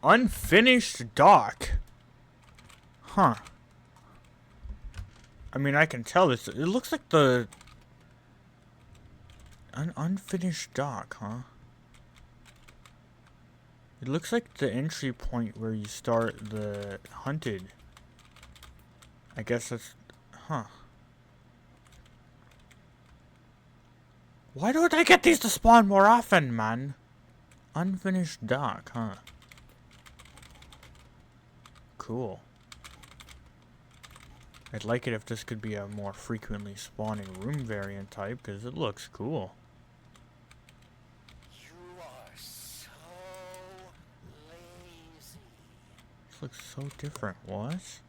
Unfinished dock. Huh. I mean, I can tell this. It looks like the... unfinished dock, huh? It looks like the entry point where you start the hunted. I guess that's... Huh. Why don't I get these to spawn more often, man? Unfinished dock, huh? Cool. I'd like it if this could be a more frequently spawning room variant type, because it looks cool. You are so lazy. This looks so different. What?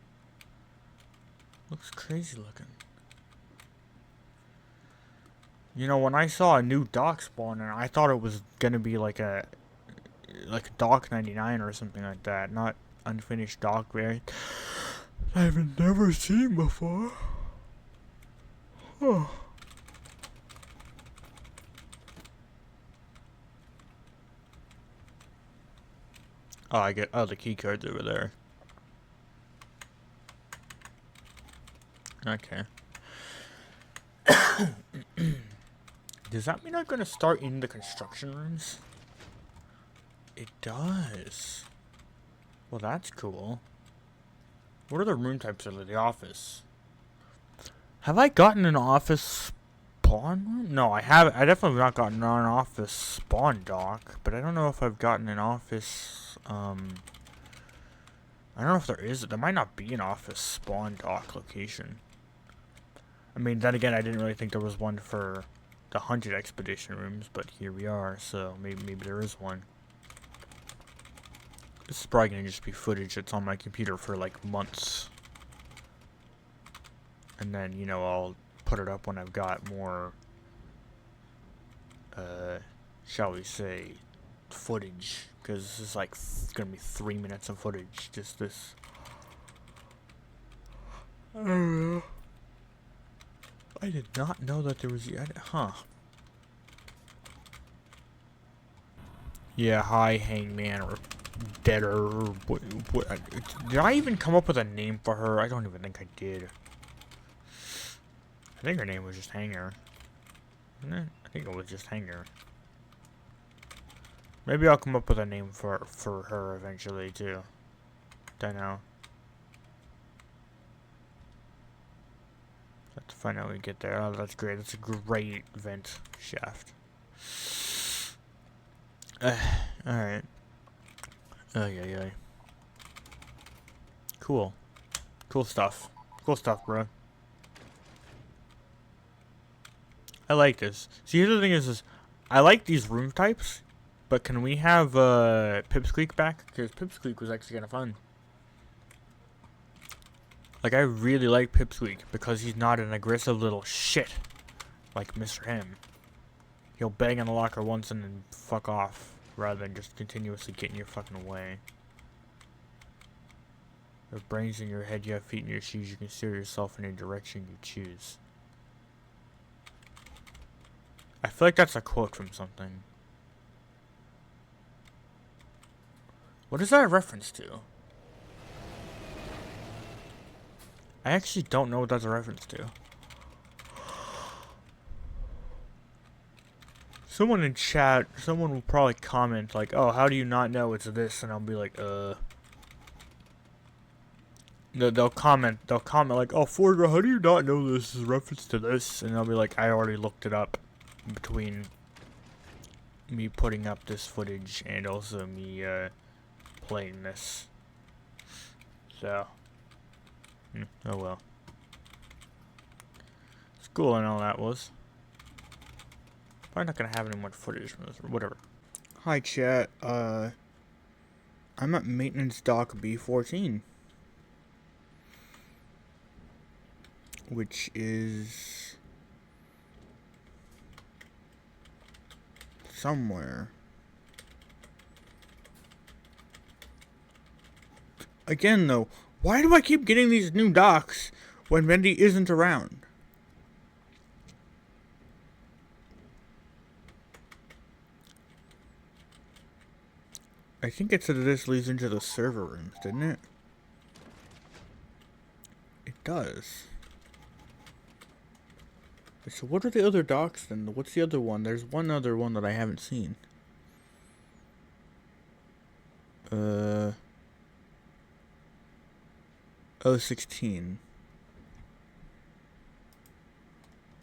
Looks crazy looking. You know, when I saw a new dock spawner, I thought it was gonna be like a Dock 99 or something like that, not unfinished dock variant. I've never seen before. Huh. Oh, I get the key cards over there. Okay. Does that mean I'm gonna start in the construction rooms? It does. Well, that's cool. What are the room types of the office? Have I gotten an office spawn room? No, I haven't. I definitely have not gotten an office spawn dock, but I don't know if I've gotten an office, I don't know if there is. There might not be an office spawn dock location. I mean, then again, I didn't really think there was one for the hunted expedition rooms, but here we are, so maybe there is one. This is probably gonna just be footage that's on my computer for like months. And then, you know, I'll put it up when I've got more, shall we say, footage. Because this is like gonna be 3 minutes of footage, just this. I don't know. I did not know that there was, huh. Yeah, hi, Hangman, or Deader, what, did I even come up with a name for her? I don't even think I did. I think her name was just Hanger. I think it was just Hanger. Maybe I'll come up with a name for her eventually, too. Don't know. Have to find out when we get there. Oh, that's great. That's a great vent shaft. Alright. Yeah. Cool. Cool stuff. Cool stuff, bro. I like this. See, the thing is I like these room types, but can we have Pipsqueak back? Because Pipsqueak was actually kind of fun. Like, I really like Pipsqueak because he's not an aggressive little shit like Mr. M. He'll bang on the locker once and then fuck off, rather than just continuously getting your fucking way. You have brains in your head, you have feet in your shoes, you can steer yourself in a direction you choose. I feel like that's a quote from something. What is that a reference to? I actually don't know what that's a reference to. Someone in chat, someone will probably comment like, oh, how do you not know it's this? And I'll be like, They'll comment like, oh, Forga, how do you not know this is a reference to this? And I'll be like, I already looked it up between me putting up this footage and also me, playing this. So, oh well. It's cool and all that was. Probably not gonna have any more footage from this or whatever. Hi chat, I'm at maintenance dock B14. Which is somewhere. Again though, why do I keep getting these new docks when Wendy isn't around? I think it said this leads into the server rooms, didn't it? It does. So what are the other docks then? What's the other one? There's one other one that I haven't seen. O16.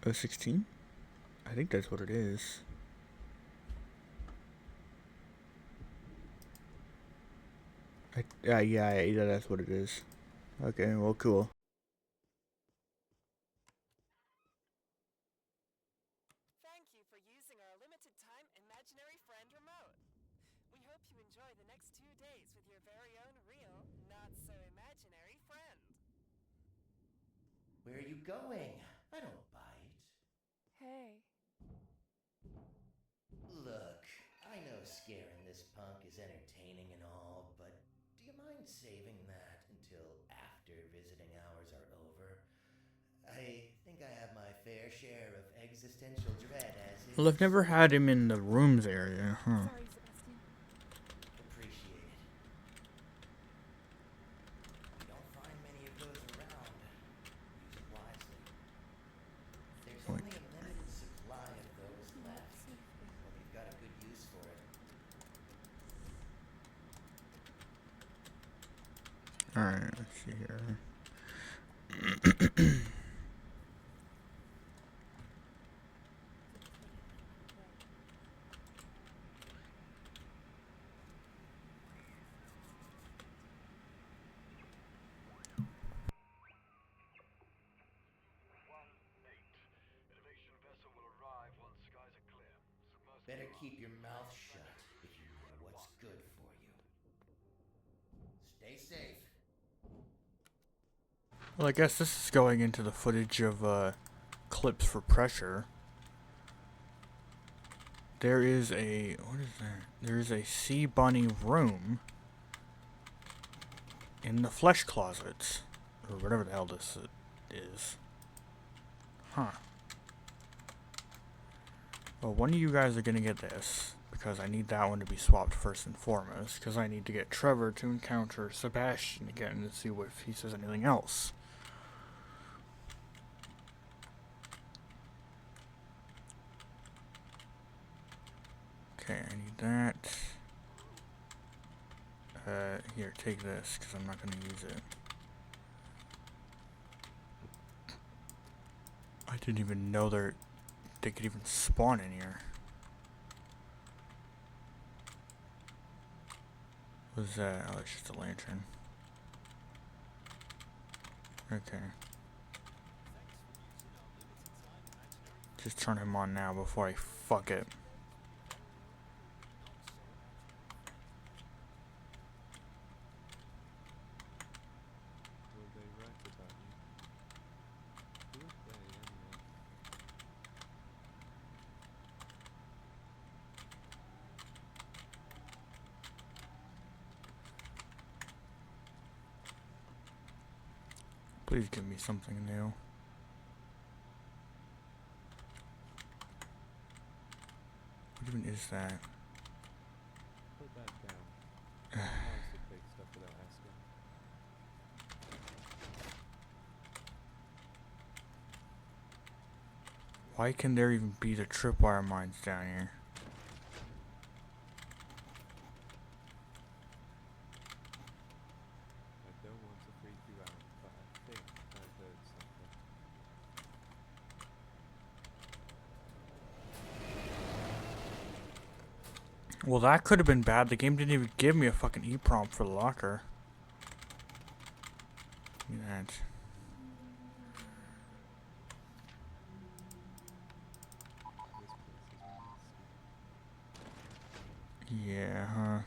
O16? I think that's what it is. Yeah, that's what it is. Okay, well, cool. Thank you for using our limited time imaginary friend remote. We hope you enjoy the next 2 days with your very own real, not so imaginary friend. Where are you going? I don't bite. Hey. Look, I know scaring this punk is entertaining and all, but do you mind saving that until after visiting hours are over? I think I have my fair share of existential dread as is. Well, I've never had him in the rooms area, huh? Sorry, Sebastian. Appreciate it. We don't find many of those around. Use it wisely. There's Wait. only a limited supply of those left. Hope you've got a good use for it. Alright, let's see here. Better keep your mouth shut if you know what's good for you. Stay safe. Well, I guess this is going into the footage of, clips for pressure. There is a... what is that? There is a Sea Bunny room in the flesh closets. Or whatever the hell this is. Huh. Well, one of you guys are gonna get this, because I need that one to be swapped first and foremost, because I need to get Trevor to encounter Sebastian again to see what if he says anything else. Okay, I need that. Here, take this, because I'm not gonna use it. I didn't even know they could even spawn in here. What's that? Oh, it's just a lantern. Okay. Just turn him on now before I fuck it. Please give me something new. What even is that? Put that down. Honestly, take stuff without asking. Why can there even be the tripwire mines down here? I don't want to freak you out, but I think I heard something. Well, that could have been bad. The game didn't even give me a fucking EEPROM for the locker. Look at that. This place is nasty. Yeah, huh?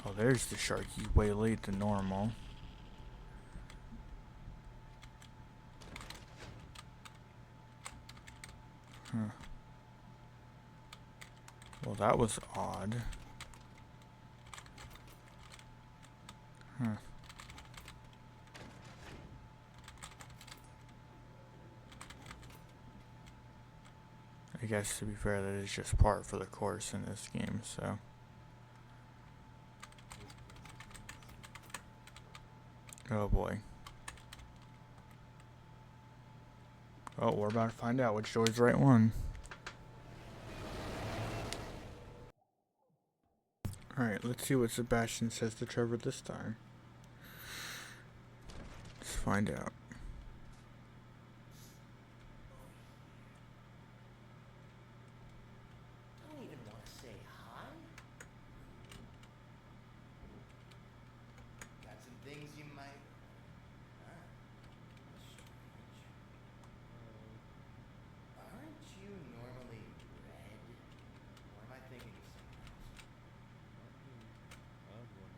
Oh, there's the shark. He's way late than normal. Huh. Well, that was odd. Huh. I guess to be fair, that is just part for the course in this game, so. Oh boy. Oh, we're about to find out which door's the right one. Alright, let's see what Sebastian says to Trevor this time. Let's find out. Don't even want to say hi? Got some things you might... Huh? Strange. Aren't you normally red? Or am I thinking of something else? Not me. I'm one of them.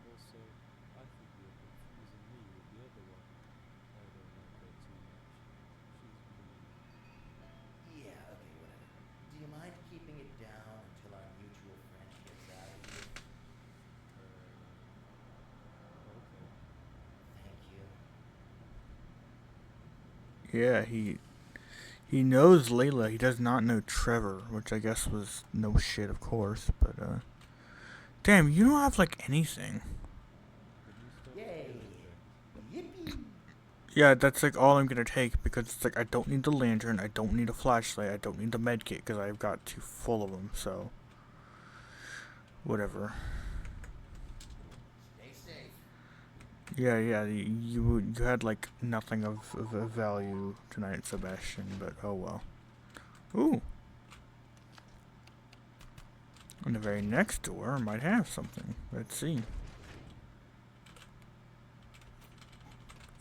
Also, I think you're confusing me with the other one. I don't like her too much. She's mean. Yeah, okay, whatever. Do you mind keeping it down until our mutual friend gets out of here? Okay. Thank you. Yeah, he knows Layla. He does not know Trevor, which I guess was no shit, of course. But damn, you don't have like anything. Can you stop Yay! doing that? Yippee! Yeah, that's like all I'm gonna take because it's like I don't need the lantern, I don't need a flashlight, I don't need the med kit because I've got too full of them. So whatever. Stay safe. Yeah. You had like nothing of value tonight, Sebastian. But oh well. Ooh. And the very next door might have something. Let's see.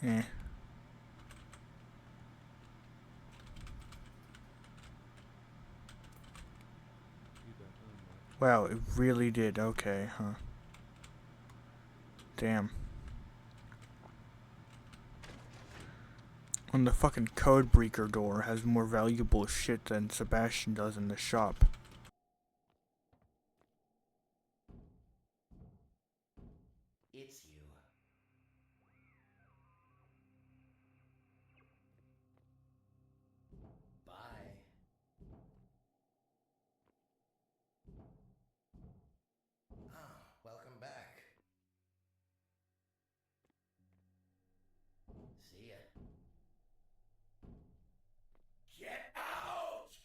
Eh. You don't know much. Wow, it really did. Okay, huh. Damn. And the fucking code breaker door has more valuable shit than Sebastian does in the shop. It's you. Bye. Ah, welcome back. See ya. Get out!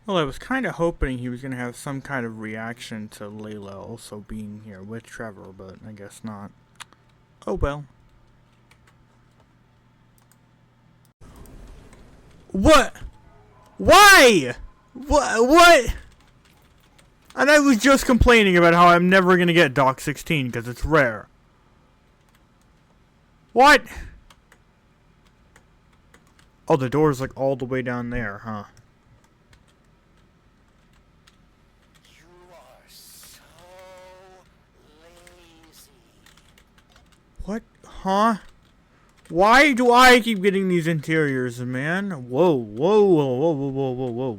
Well, I was kind of hoping he was going to have some kind of reaction to Layla also being here with Trevor, but I guess not. Oh well. What? Why? What? And I was just complaining about how I'm never going to get Doc 16 because it's rare. What? Oh, the door's like all the way down there, huh? You are so lazy. What? Huh? Why do I keep getting these interiors, man? Whoa.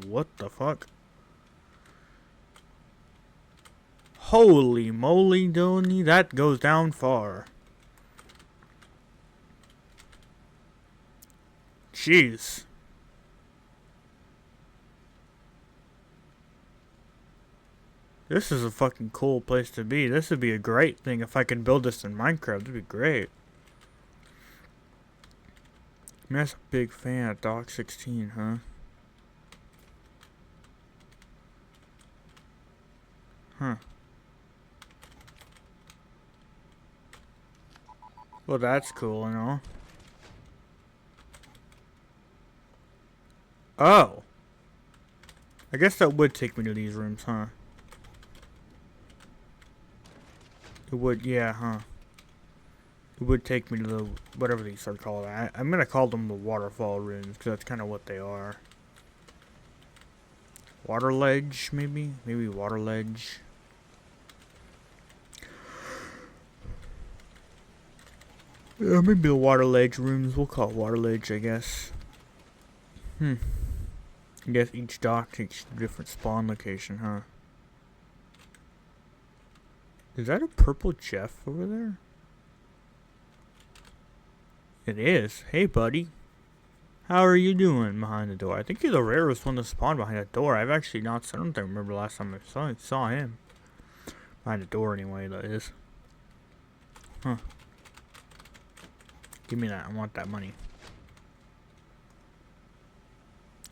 What the fuck? Holy moly, Donny, that goes down far. Jeez. This is a fucking cool place to be. This would be a great thing if I could build this in Minecraft. It'd be great. I mean, that's a big fan of Doc 16, huh? Huh. Well, that's cool and all. Oh. I guess that would take me to these rooms, huh? It would, yeah, huh? It would take me to the, whatever these are called. I'm gonna call them the waterfall rooms, because that's kind of what they are. Water ledge, maybe? Maybe water ledge. Yeah, maybe the water ledge rooms. We'll call it water ledge, I guess. I guess each dock takes a different spawn location, huh? Is that a purple Jeff over there? It is. Hey, buddy. How are you doing behind the door? I think you're the rarest one to spawn behind the door. I've actually not... I don't think I remember the last time I saw him. Behind the door, anyway, that is. Huh. Give me that. I want that money.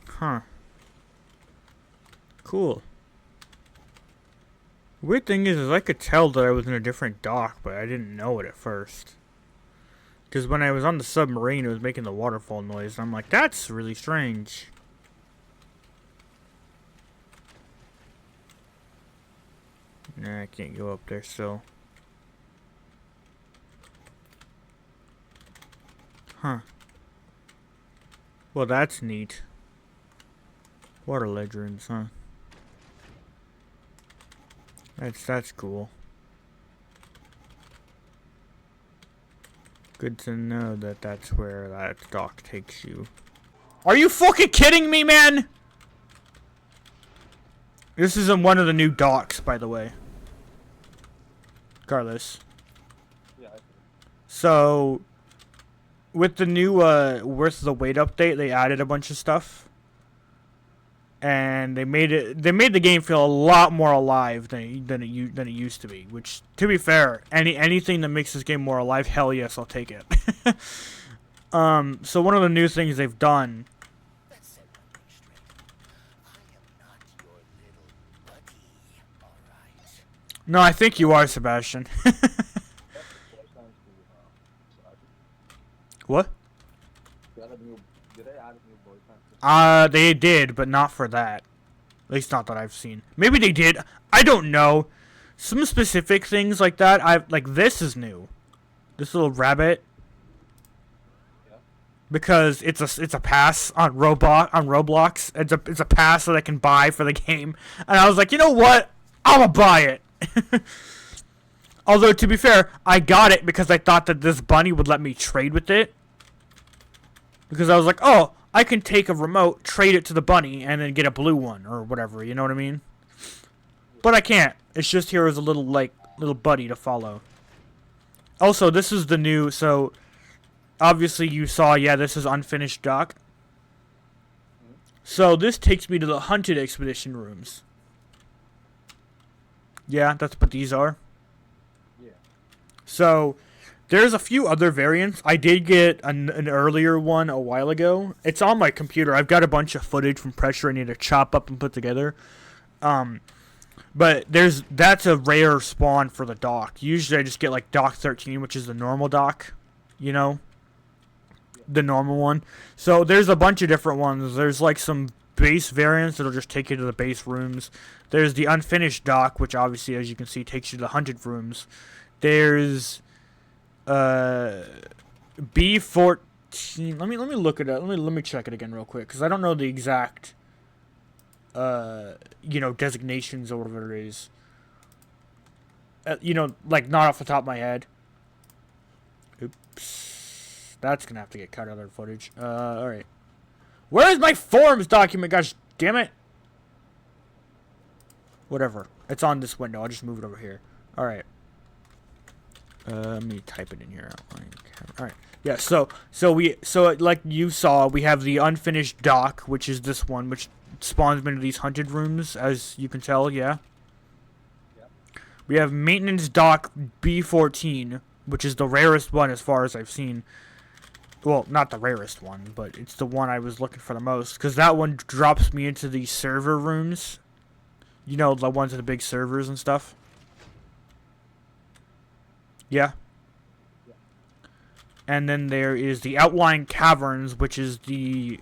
Huh. Cool. Weird thing is I could tell that I was in a different dock, but I didn't know it at first. Because when I was on the submarine, it was making the waterfall noise, and I'm like, that's really strange. Nah, I can't go up there still. Huh. Well, that's neat. Water legends, huh? That's cool. Good to know that that's where that dock takes you. Are you fucking kidding me, man? This isn't one of the new docks, by the way. Carlos. Yeah. So, with the new Worth the Wait update, they added a bunch of stuff. And they made the game feel a lot more alive than it used to be. Which, to be fair, anything that makes this game more alive, hell yes, I'll take it. So one of the new things they've done. Let's set one thing straight. I am not your little buddy, alright? No, I think you are, Sebastian. What? Did they add a new boyfriend? They did, but not for that. At least not that I've seen. Maybe they did. I don't know. Some specific things like that. Like this is new. This little rabbit. Yeah. Because it's a pass on Roblox. It's a pass that I can buy for the game. And I was like, you know what? I'm gonna buy it. Although to be fair, I got it because I thought that this bunny would let me trade with it. Because I was like, oh, I can take a remote, trade it to the bunny, and then get a blue one or whatever. You know what I mean? But I can't. It's just here as a little buddy to follow. Also, this is the new. So obviously you saw, yeah, this is unfinished dock. So this takes me to the Hunted Expedition rooms. Yeah, that's what these are. Yeah. So there's a few other variants. I did get an earlier one a while ago. It's on my computer. I've got a bunch of footage from Pressure I need to chop up and put together. But that's a rare spawn for the dock. Usually I just get like dock 13, which is the normal dock. You know? The normal one. So there's a bunch of different ones. There's like some base variants that'll just take you to the base rooms. There's the unfinished dock, which obviously, as you can see, takes you to the hunted rooms. There's B14. Let me look at it. Let me check it again real quick because I don't know the exact designations or whatever it is. Like not off the top of my head. Oops. That's gonna have to get cut out of the footage. Alright. Where is my forms document? Gosh damn it. Whatever. It's on this window. I'll just move it over here. Alright. Let me type it in here. Alright. Yeah, so like you saw, we have the unfinished dock, which is this one, which spawns into these hunted rooms, as you can tell, yeah. Yep. We have maintenance dock B14, which is the rarest one as far as I've seen. Well, not the rarest one, but it's the one I was looking for the most, because that one drops me into the server rooms. You know, the ones with the big servers and stuff. Yeah. Yeah. And then there is the Outlying Caverns, which is the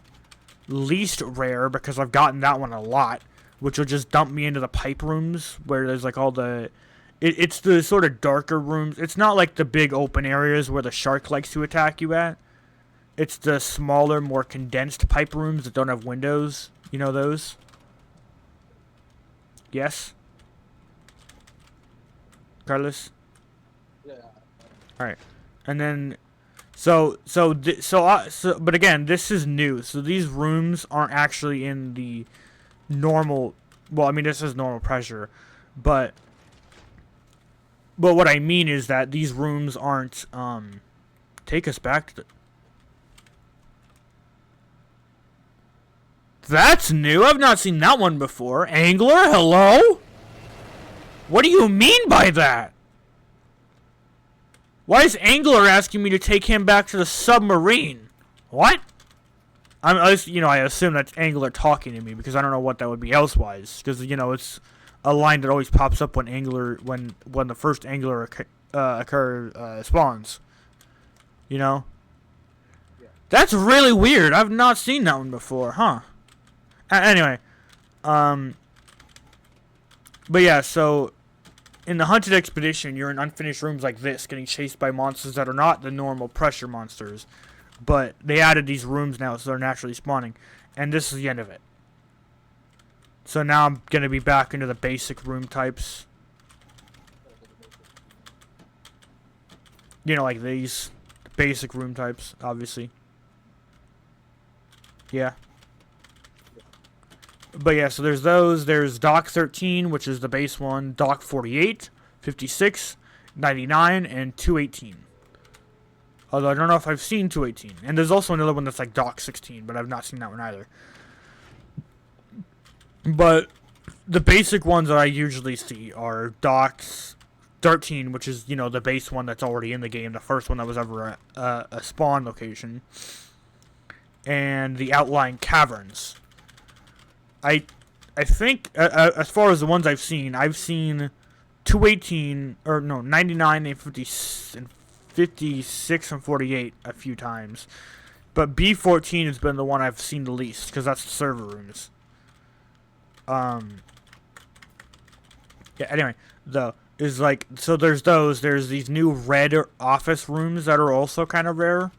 least rare, because I've gotten that one a lot, which will just dump me into the pipe rooms, where there's like all the... It's the sort of darker rooms. It's not like the big open areas where the shark likes to attack you at. It's the smaller, more condensed pipe rooms that don't have windows. You know those? Yes? Carlos? Yeah. Alright. And then... But again, this is new. So these rooms aren't actually in the normal... Well, I mean, this is normal pressure. But But what I mean is that these rooms aren't, take us back to the... That's new. I've not seen that one before. Angler, hello? What do you mean by that? Why is Angler asking me to take him back to the submarine? What? I assume that's Angler talking to me because I don't know what that would be elsewise. Because, it's a line that always pops up when the first Angler spawns. Yeah. That's really weird. I've not seen that one before, huh? Anyway, but yeah, so in the Hunted Expedition, you're in unfinished rooms like this, getting chased by monsters that are not the normal pressure monsters, but they added these rooms now, so they're naturally spawning, and this is the end of it. So now I'm gonna be back into the basic room types, like these basic room types, obviously. Yeah. But yeah, so there's those. There's Dock 13, which is the base one. Dock 48, 56, 99, and 218. Although I don't know if I've seen 218. And there's also another one that's like Dock 16, but I've not seen that one either. But the basic ones that I usually see are Docks 13, which is, the base one that's already in the game. The first one that was ever a spawn location. And the Outlying Caverns. I think, as far as the ones I've seen 218, 99 and 56 and 48 a few times. But B14 has been the one I've seen the least, because that's the server rooms. Yeah, anyway, so there's these new red office rooms that are also kind of rare.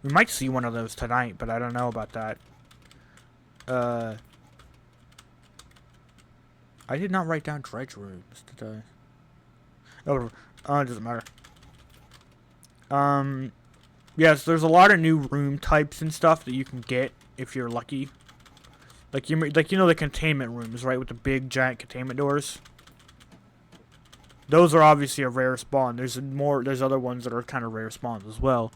We might see one of those tonight, but I don't know about that. I did not write down dredge rooms, did I? Oh, it doesn't matter. Yes, there's a lot of new room types and stuff that you can get if you're lucky. The containment rooms, right, with the big giant containment doors. Those are obviously a rare spawn. There's other ones that are kind of rare spawns as well.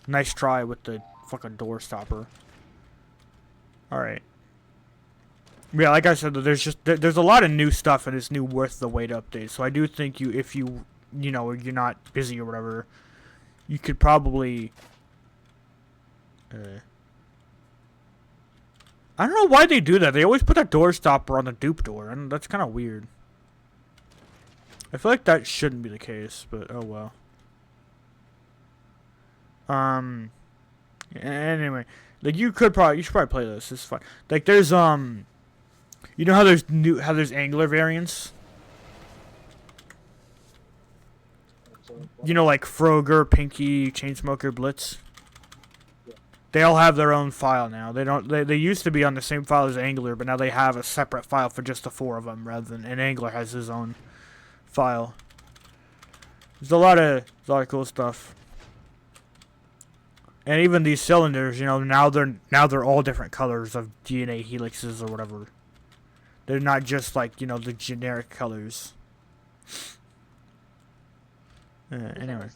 Nice try with the fucking door stopper. All right. Yeah, like I said, there's a lot of new stuff in this new Worth the Wait update. So I do think if you're not busy or whatever, you could probably. I don't know why they do that. They always put that door stopper on the dupe door, and that's kind of weird. I feel like that shouldn't be the case, but oh well. Anyway, you should probably play this. It's fun. There's how there's Angler variants. Like Frogger, Pinky, Chainsmoker, Blitz. They all have their own file now. They used to be on the same file as Angler, but now they have a separate file for just the 4 of them, rather than and Angler has his own file. There's a lot of cool stuff. And even these cylinders, now they're all different colors of DNA helixes or whatever. They're not just the generic colors. Anyway.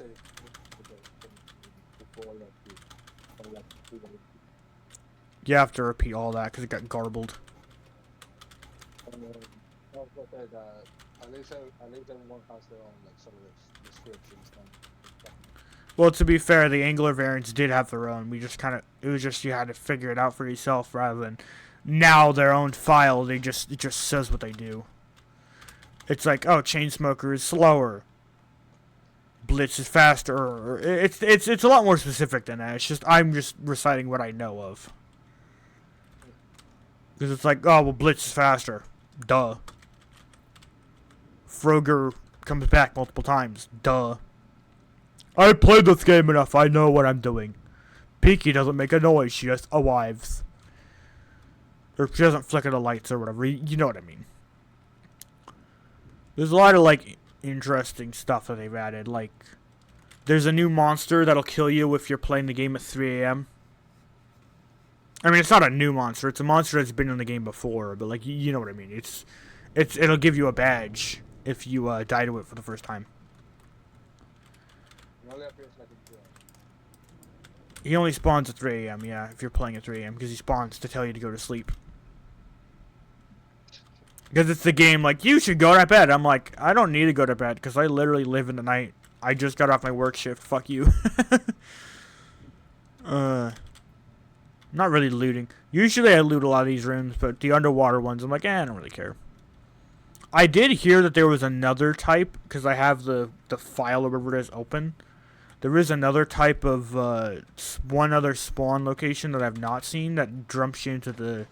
You have to repeat all that because it got garbled. At least everyone has their own sort of descriptions. Well, to be fair, the Angler variants did have their own. You had to figure it out for yourself rather than now their own file. It just says what they do. It's like, oh, Chainsmoker is slower. Blitz is faster. Or it's a lot more specific than that. It's just I'm just reciting what I know of. Because it's like, oh, well, Blitz is faster. Duh. Frogger comes back multiple times. Duh. I played this game enough. I know what I'm doing. Pinky doesn't make a noise. She just arrives. Or she doesn't flicker the lights or whatever. You know what I mean. There's a lot of, interesting stuff that they've added. There's a new monster that'll kill you if you're playing the game at 3 a.m. I mean, it's not a new monster. It's a monster that's been in the game before. But, you know what I mean. It'll give you a badge if you die to it for the first time. It only appears like in 2 He only spawns at 3 a.m. Yeah, if you're playing at 3 a.m. because he spawns to tell you to go to sleep. Because it's the game like, you should go to bed. I'm like, I don't need to go to bed because I literally live in the night. I just got off my work shift. Fuck you. Not really looting. Usually I loot a lot of these rooms, but the underwater ones, I'm like, I don't really care. I did hear that there was another type, because I have the file or whatever it is open. There is another type of, one other spawn location that I've not seen that jumps you into the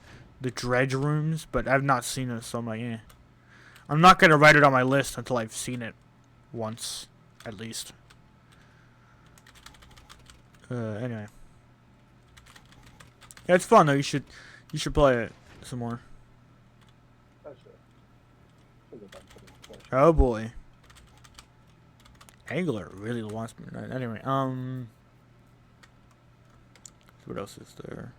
dredge rooms, but I've not seen it, so I'm like, eh. I'm not going to write it on my list until I've seen it once, at least. Anyway. Yeah, it's fun though, you should play it some more. Oh, sure. We'll get back to the question. Oh boy. Angler really wants me tonight. Anyway, what else is there?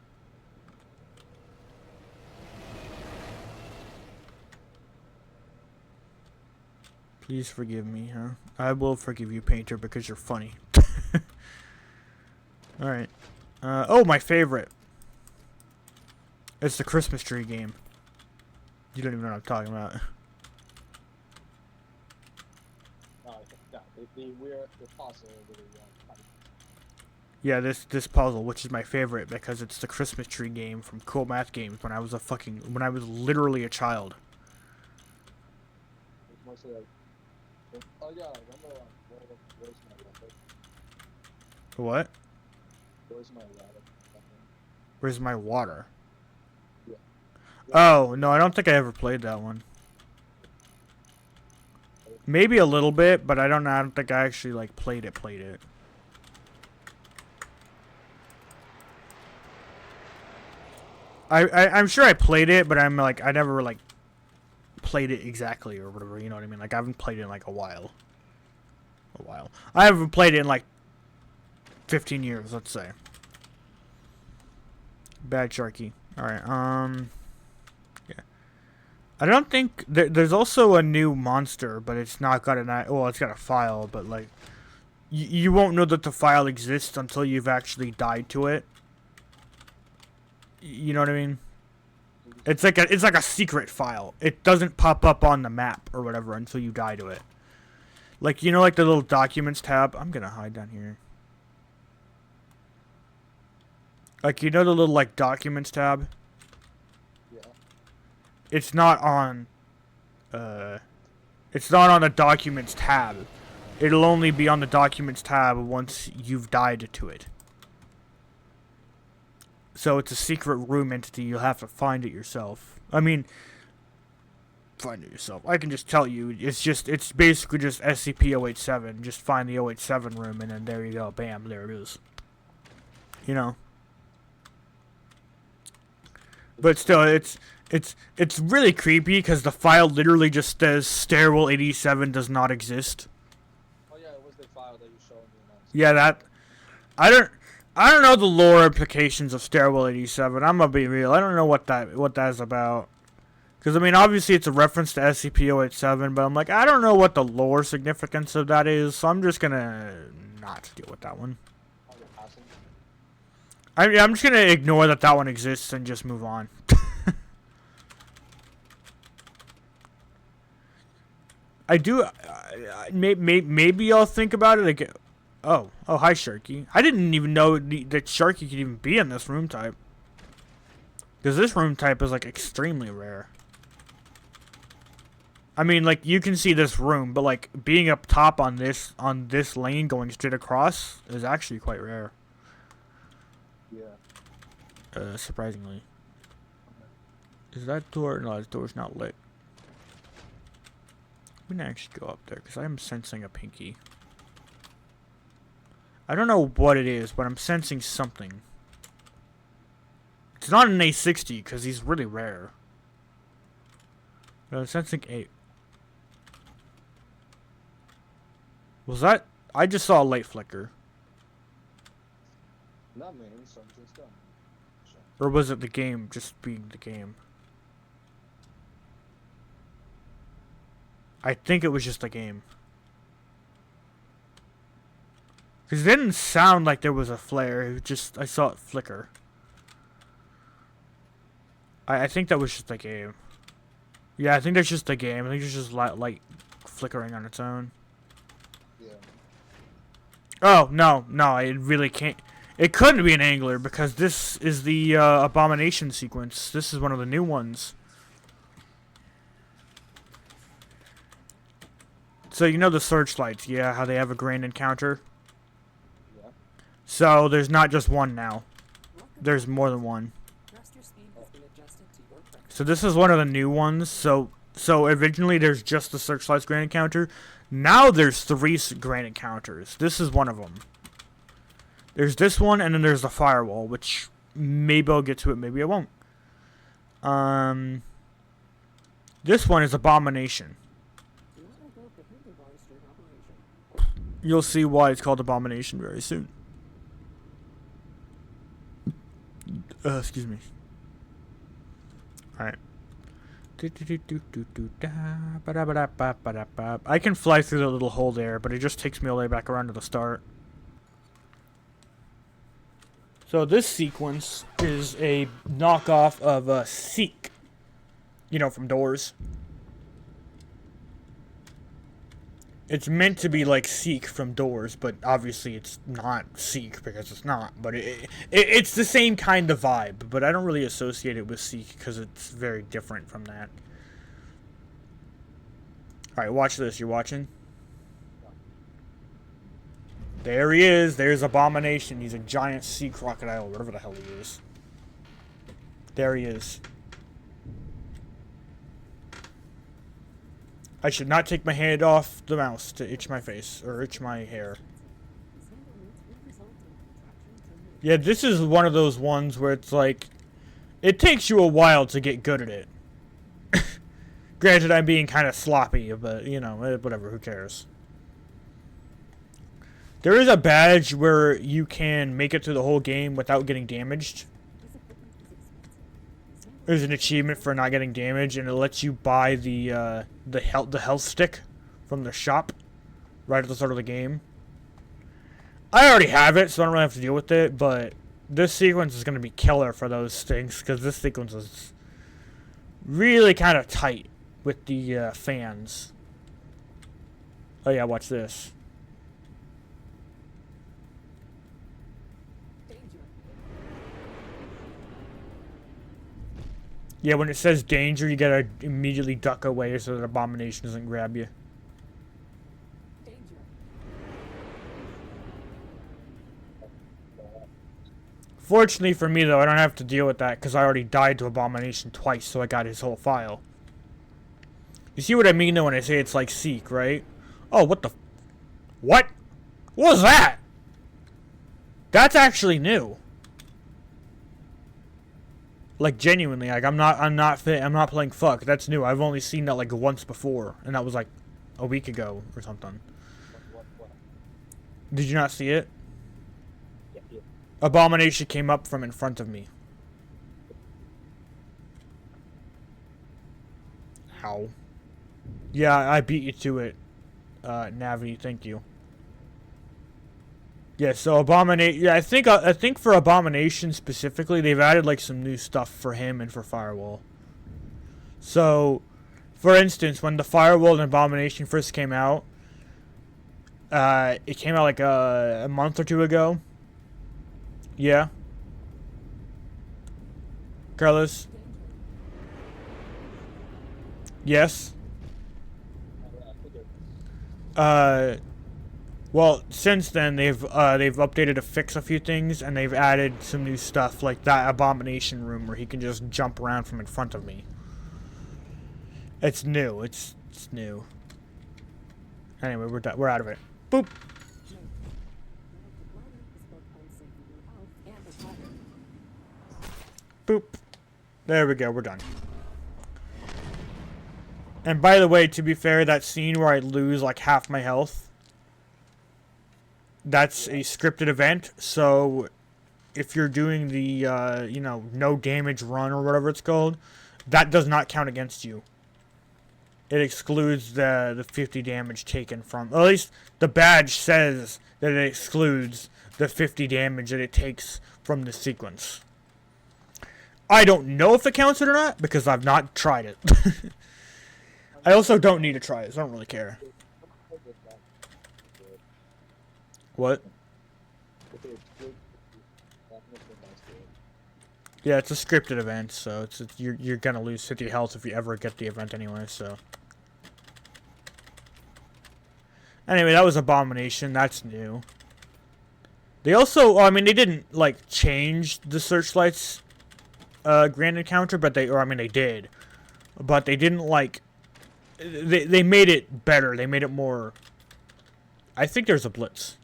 Please forgive me, huh? I will forgive you, Painter, because you're funny. Alright. Oh, my favorite. It's the Christmas tree game. You don't even know what I'm talking about. Yeah, the puzzle really fun. Yeah, this puzzle, which is my favorite because it's the Christmas tree game from Cool Math Games when I was literally a child. It's mostly like, oh yeah, I remember where's my rabbit? What? Where's my rabbit? Where's my water? Yeah. Oh, no, I don't think I ever played that one. Maybe a little bit, but I don't think I actually like played it. I'm sure I played it, but I'm like, I never like played it exactly or whatever, you know what I mean? Like I haven't played it in like a while. I haven't played it in like 15 years, let's say. Bad Sharky. Alright, yeah. I don't think there's also a new monster, but it's not got it's got a file, but like you won't know that the file exists until you've actually died to it. You know what I mean? It's like a secret file. It doesn't pop up on the map or whatever until you die to it. Like, you know, like the little documents tab. I'm gonna hide down here. Like, you know the little like documents tab? Yeah. It's not on the documents tab. It'll only be on the documents tab once you've died to it. So it's a secret room entity. You'll have to find it yourself. I mean, find it yourself. I can just tell you. It's basically just SCP-087. Just find the 087 room, and then there you go. Bam, there it is. You know. But still, it's really creepy because the file literally just says Stairwell 87 does not exist. Oh yeah, it was the file that you showed me. Yeah, that. I don't know the lore implications of Stairwell 87. I'm gonna be real. I don't know what that is about. Because I mean, obviously it's a reference to SCP-087, but I'm like, I don't know what the lore significance of that is, so I'm just gonna not deal with that one. Oh, you're passing? I'm just gonna ignore that one exists and just move on. I do. Maybe I'll think about it again. Oh, hi Sharky. I didn't even know that Sharky could even be in this room type. Because this room type is like extremely rare. I mean, like you can see this room, but like being up top on this lane going straight across is actually quite rare. Yeah. Surprisingly. Is that door? No, that door's not lit. I'm gonna actually go up there because I am sensing a pinky. I don't know what it is, but I'm sensing something. It's not an A60 because he's really rare. But I'm sensing a. Was that? I just saw a light flicker. Not me, so I'm just done. Sure. Or was it the game just being the game? I think it was just a game. Because it didn't sound like there was a flare. It was just, I saw it flicker. I think that was just a game. Yeah, I think that's just a game. I think it's just light flickering on its own. Yeah. Oh, no, it really can't. It couldn't be an angler because this is the abomination sequence. This is one of the new ones. So you know the searchlights, yeah, how they have a grand encounter? Yeah. So there's not just one now. There's more than one. So this is one of the new ones. So originally there's just the searchlights grand encounter. Now there's 3 grand encounters. This is one of them. There's this one, and then there's the firewall, which maybe I'll get to it, maybe I won't. This one is abomination. You'll see why it's called abomination very soon. Excuse me. Alright. I can fly through the little hole there, but it just takes me all the way back around to the start. So this sequence is a knockoff of Seek. You know, from Doors. It's meant to be like Seek from Doors, but obviously it's not Seek because it's not. But it's the same kind of vibe, but I don't really associate it with Seek because it's very different from that. Alright, watch this. You're watching? There he is. There's Abomination. He's a giant sea crocodile, whatever the hell he is. There he is. I should not take my hand off the mouse to itch my face, or itch my hair. Yeah, this is one of those ones where it's like, it takes you a while to get good at it. Granted, I'm being kind of sloppy, but, you know, whatever, who cares. There is a badge where you can make it through the whole game without getting damaged. There's an achievement for not getting damaged, and it lets you buy the health stick from the shop right at the start of the game. I already have it, so I don't really have to deal with it, but this sequence is going to be killer for those things, because this sequence is really kind of tight with the fans. Oh yeah, watch this. Yeah, when it says danger, you gotta immediately duck away so that Abomination doesn't grab you. Fortunately for me, though, I don't have to deal with that because I already died to Abomination twice, so I got his whole file. You see what I mean, though, when I say it's like Seek, right? Oh, what the... What? What was that? That's actually new. Like, genuinely, like, I'm not playing fuck. That's new. I've only seen that, like, once before. And that was, like, a week ago or something. What? Did you not see it? Yeah. Abomination came up from in front of me. How? Yeah, I beat you to it, Navi. Thank you. Yeah, so Abomination. Yeah, I think for Abomination specifically, they've added like some new stuff for him and for Firewall. So, for instance, when the Firewall and Abomination first came out, it came out like a month or 2 ago. Yeah. Carlos. Yes. Well, since then they've updated to fix a few things, and they've added some new stuff like that Abomination room where he can just jump around from in front of me. It's new. It's new. Anyway, we're out of it. Boop. Boop. There we go. We're done. And by the way, to be fair, that scene where I lose like half my health, that's a scripted event, so if you're doing the, you know, no damage run or whatever it's called, that does not count against you. it excludes the 50 damage taken from. Or at least the badge says that it excludes the 50 damage that it takes from the sequence. I don't know if it counts it or not because I've not tried it. I also don't need to try it, so I don't really care. What? Yeah, it's a scripted event, so you're gonna lose 50 health if you ever get the event anyway, so. Anyway, that was Abomination, that's new. They also, well, I mean, they didn't, like, change the Searchlight's grand encounter, but they did. But they didn't, like, they made it better, they made it more, I think there's a Blitz.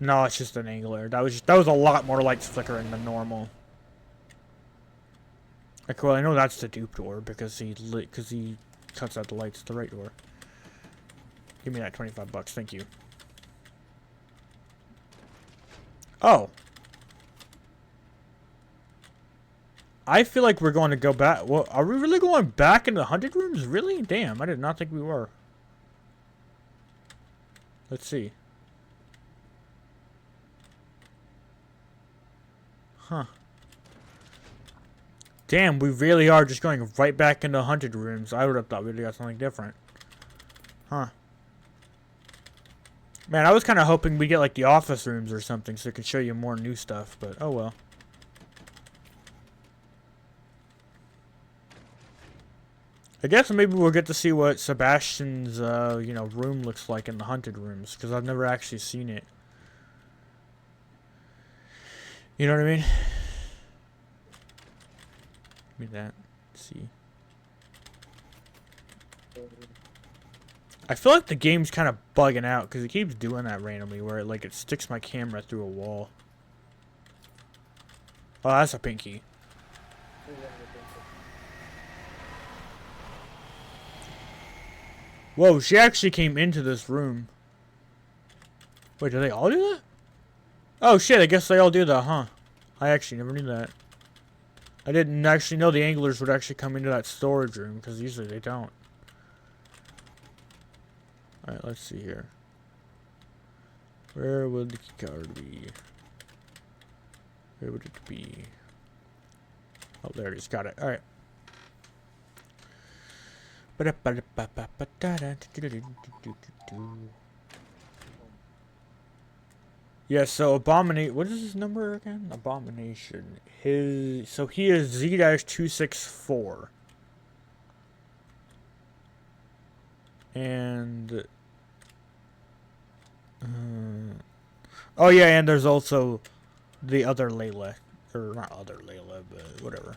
No, it's just an angler. That was a lot more lights flickering than normal. Like, well, I know that's the dupe door because he cuts out the lights at the right door. Give me that $25, thank you. Oh. I feel like we're going to go back. Well, are we really going back into the Hunted Rooms? Really? Damn, I did not think we were. Let's see. Huh. Damn, we really are just going right back into Hunted Rooms. I would have thought we'd got something different. Huh. Man, I was kind of hoping we'd get like the office rooms or something so it could show you more new stuff, but oh well. I guess maybe we'll get to see what Sebastian's, room looks like in the Hunted Rooms, because I've never actually seen it. You know what I mean? Give me that. Let's see. I feel like the game's kind of bugging out because it keeps doing that randomly where it sticks my camera through a wall. Oh, that's a pinky. Whoa, she actually came into this room. Wait, do they all do that? Oh shit, I guess they all do that, huh? I actually never knew that. I didn't actually know the anglers would actually come into that storage room, because usually they don't. Alright, let's see here. Where would the keycard be? Where would it be? Oh, there it is. Got it. Alright. Yeah, so Abominate. What is his number again? Abomination. So he is Z-264. And oh yeah, and there's also the other Layla, or not other Layla, but whatever.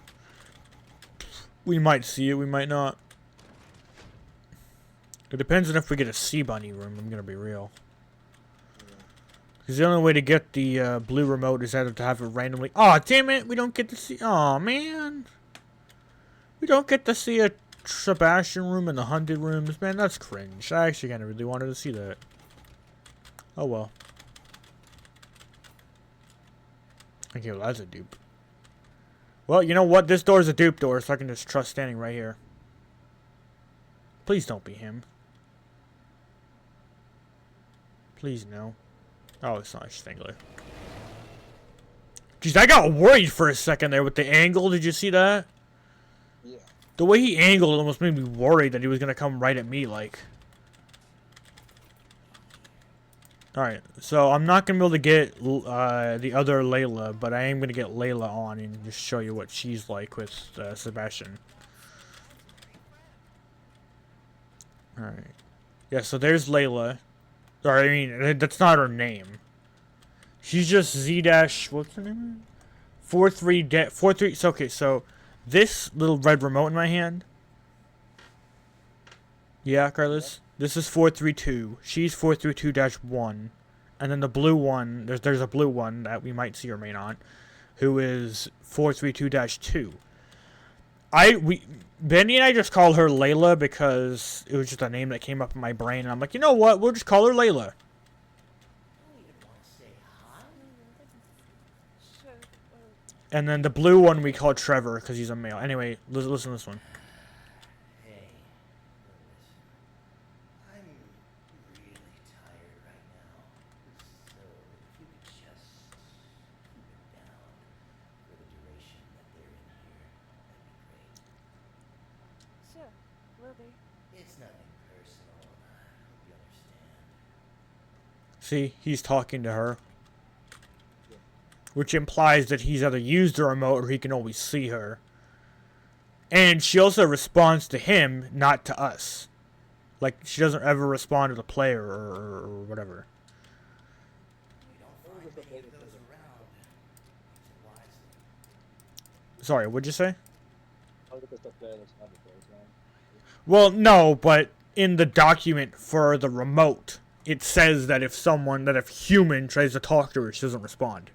We might see it, we might not. It depends on if we get a Sea Bunny room. I'm gonna be real. Because the only way to get the blue remote is either to have it randomly. Oh damn it! We don't get to see. Oh man, we don't get to see a Sebastian room in the Hunted Rooms. Man, that's cringe. I actually kind of really wanted to see that. Oh well. Okay, well that's a dupe. Well, you know what? This door is a dupe door, so I can just trust standing right here. Please don't be him. Please no. Oh, it's not Stengler. Jeez, I got worried for a second there with the angle. Did you see that? Yeah. The way he angled almost made me worried that he was going to come right at me, like. Alright, so I'm not going to be able to get the other Layla, but I am going to get Layla on and just show you what she's like with Sebastian. Alright. Yeah, so there's Layla. Or, I mean, that's not her name. She's just Z-dash, what's her name? 43, so, okay, so this little red remote in my hand. Yeah, Carlos? This is 432. She's 432-1. And then the blue one, there's a blue one that we might see or may not, who is 432-2. Benny and I just call her Layla because it was just a name that came up in my brain. And I'm like, you know what? We'll just call her Layla. Sure. And then the blue one we call Trevor because he's a male. Anyway, listen to this one. Hey, listen. I'm really tired right now. So if you could just keep it down for the duration that they're in here, that'd be great. Sure, will do. It's nothing personal. Hope you understand. See, he's talking to her. Which implies that he's either used the remote or he can always see her. And she also responds to him, not to us. Like, she doesn't ever respond to the player or whatever. We don't find many of those around. Use it wisely. Sorry, what'd you say? Oh, look at the player that's not the player's name. Well, no, but in the document for the remote, it says that if human tries to talk to her, she doesn't respond.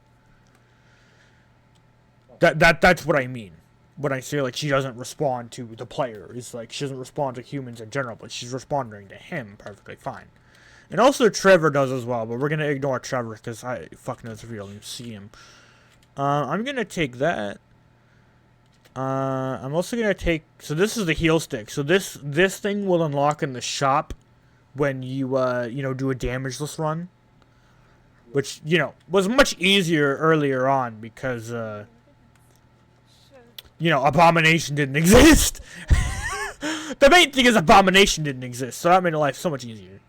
That's what I mean. When I say, like, she doesn't respond to the player, it's like she doesn't respond to humans in general, but she's responding to him perfectly fine. And also Trevor does as well, but we're gonna ignore Trevor because I fuck knows if we don't even see him. I'm gonna take that. I'm also gonna take. So this is the heal stick. So this thing will unlock in the shop when you do a damageless run, which was much easier earlier on because Sure. Abomination didn't exist. The main thing is Abomination didn't exist, so that made life so much easier.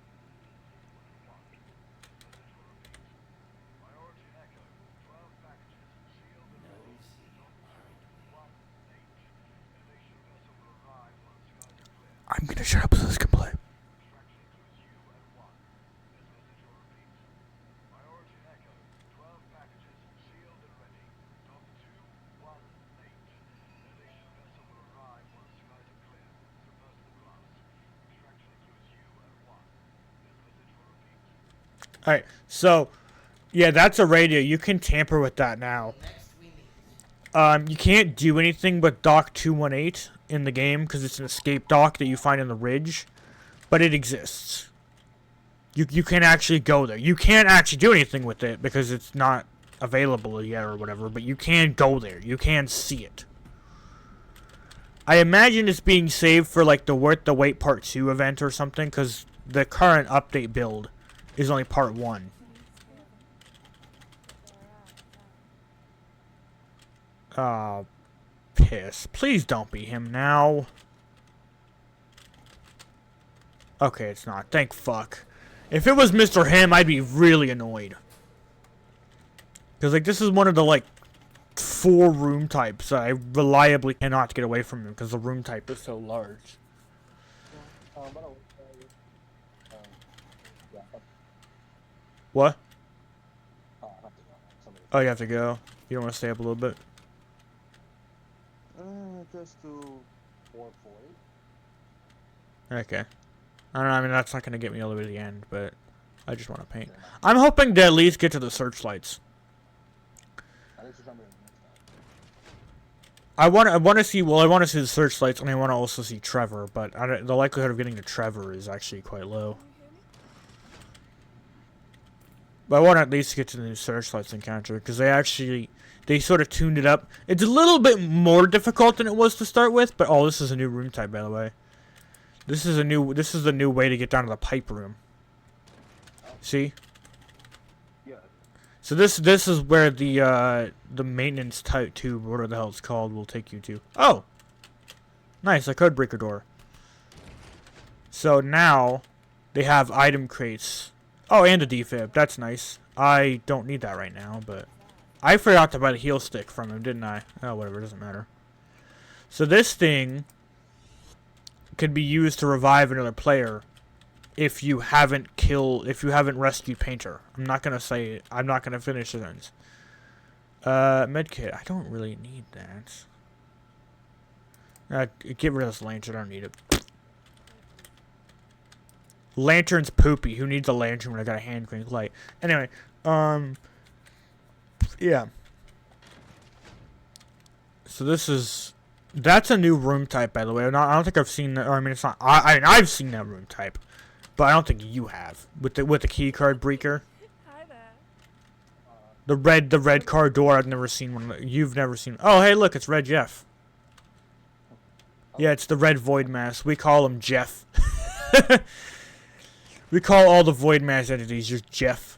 I'm gonna shut up so this can play. Alright, so, yeah, that's a radio. You can tamper with that now. Next we meet. You can't do anything but Dock 218 in the game because it's an escape dock that you find in the ridge, but it exists. You can actually go there. You can't actually do anything with it because it's not available yet or whatever, but you can go there. You can see it. I imagine it's being saved for like the Worth the Wait Part 2 event or something because the current update build is only Part 1. Piss. Please don't be him now. Okay, it's not. Thank fuck. If it was Mr. Him, I'd be really annoyed. Because, like, this is one of the, like, 4 room types that I reliably cannot get away from him because the room type is so large. But I will tell you. Yeah, What? I have to go. Somebody. Oh, you have to go. You don't want to stay up a little bit? Just to 440. Okay. I don't know, I mean, that's not going to get me all the way to the end, but I just want to paint. I'm hoping to at least get to the searchlights. I need to remember the next time. I want to see the searchlights, and I want to also see Trevor, but the likelihood of getting to Trevor is actually quite low. But I want to at least get to the new searchlights encounter, because they sort of tuned it up. It's a little bit more difficult than it was to start with, but this is a new room type, by the way. This is the new way to get down to the pipe room. See? Yeah. So this is where the maintenance type tube, whatever the hell it's called, will take you to. Oh! Nice, a code breaker door. So now, they have item crates. Oh, and a defib. That's nice. I don't need that right now, but I forgot to buy the heal stick from him, didn't I? Oh, whatever, it doesn't matter. So this thing could be used to revive another player if you haven't rescued Painter. I'm not gonna finish the sentence. Medkit. I don't really need that. Get rid of this lantern. I don't need it. Lantern's poopy. Who needs a lantern when I got a hand crank light? Anyway, yeah. So that's a new room type, by the way. I don't think I've seen that. Or I mean, it's not. I've seen that room type, but I don't think you have with the key card breaker. Hi there. The red car door. I've never seen one. You've never seen. Oh, hey, look, it's Red Jeff. Yeah, it's the red void mass. We call him Jeff. We call all the void mass entities just Jeff.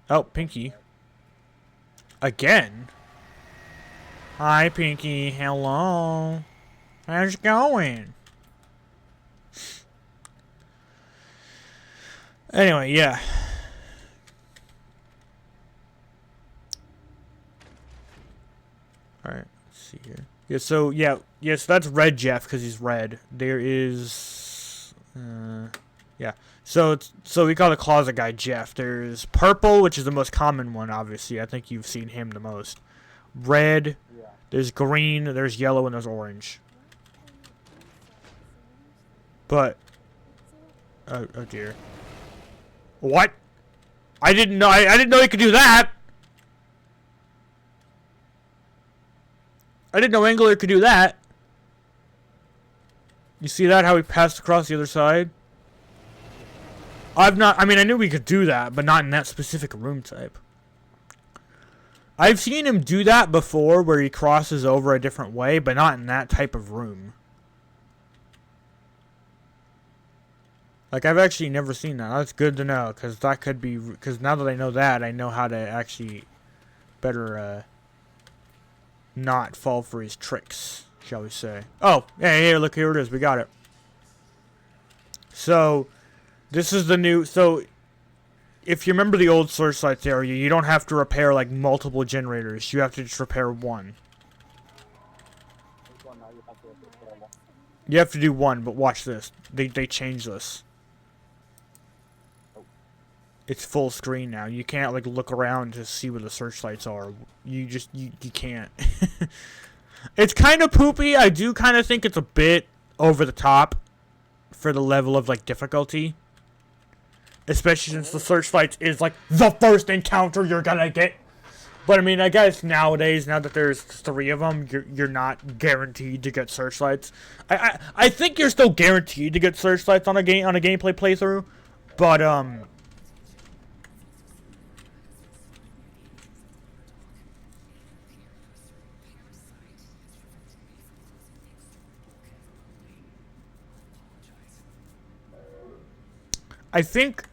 No, Oh, Pinky. Again? Hi, Pinky. Hello. How's it going? Anyway, yeah. Alright, let's see here. Yeah, so, so that's Red Jeff, because he's red. There is... yeah. So we call the closet guy Jeff. There's purple, which is the most common one, obviously. I think you've seen him the most. Red, yeah. there's green, there's yellow, and there's orange. But... Oh dear. What? I didn't know. I didn't know he could do that. I didn't know Angler could do that. You see that? How he passed across the other side? I mean, I knew we could do that, but not in that specific room type. I've seen him do that before, where he crosses over a different way, but not in that type of room. Like, I've actually never seen that. That's good to know, because that could be... Because now that I know that, I know how to actually better, not fall for his tricks, shall we say. Oh, hey, look, here it is. We got it. So, this is the new... So, if you remember the old Searchlights area, you don't have to repair, like, multiple generators. You have to just repair one. This one now you have to repair one. You have to do one, but watch this. They changed this. It's full screen now. You can't, like, look around to see where the searchlights are. You can't. It's kind of poopy. I do kind of think it's a bit over the top for the level of, like, difficulty. Especially since the searchlights is, like, the first encounter you're gonna get. But, I mean, I guess nowadays, now that there's 3 of them, you're not guaranteed to get searchlights. I think you're still guaranteed to get searchlights on a gameplay playthrough. But, I think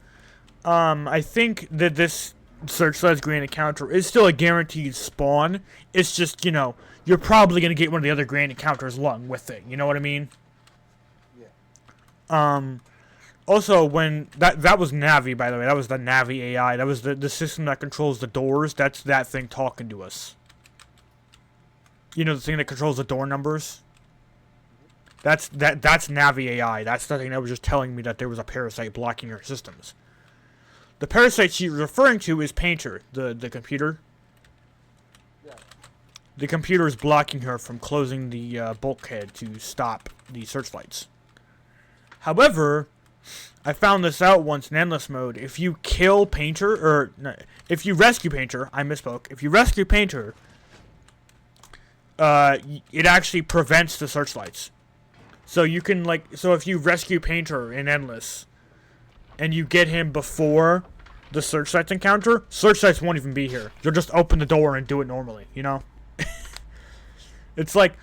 that this Searchlight's Grand Encounter is still a guaranteed spawn. It's just, you know, you're probably going to get one of the other Grand Encounters along with it. You know what I mean? Yeah. Also, when... That was Navi, by the way. That was the Navi AI. That was the system that controls the doors. That's that thing talking to us. You know, the thing that controls the door numbers? That's Navi AI. That's the thing that was just telling me that there was a parasite blocking our systems. The parasite she's referring to is Painter, the computer. Yeah. The computer is blocking her from closing the bulkhead to stop the searchlights. However, I found this out once in Endless Mode. If you kill Painter, or no, if you rescue Painter, I misspoke. If you rescue Painter, it actually prevents the searchlights. So you can, like, so if you rescue Painter in Endless, and you get him before the searchlights encounter, searchlights won't even be here. You'll just open the door and do it normally, you know? It's like,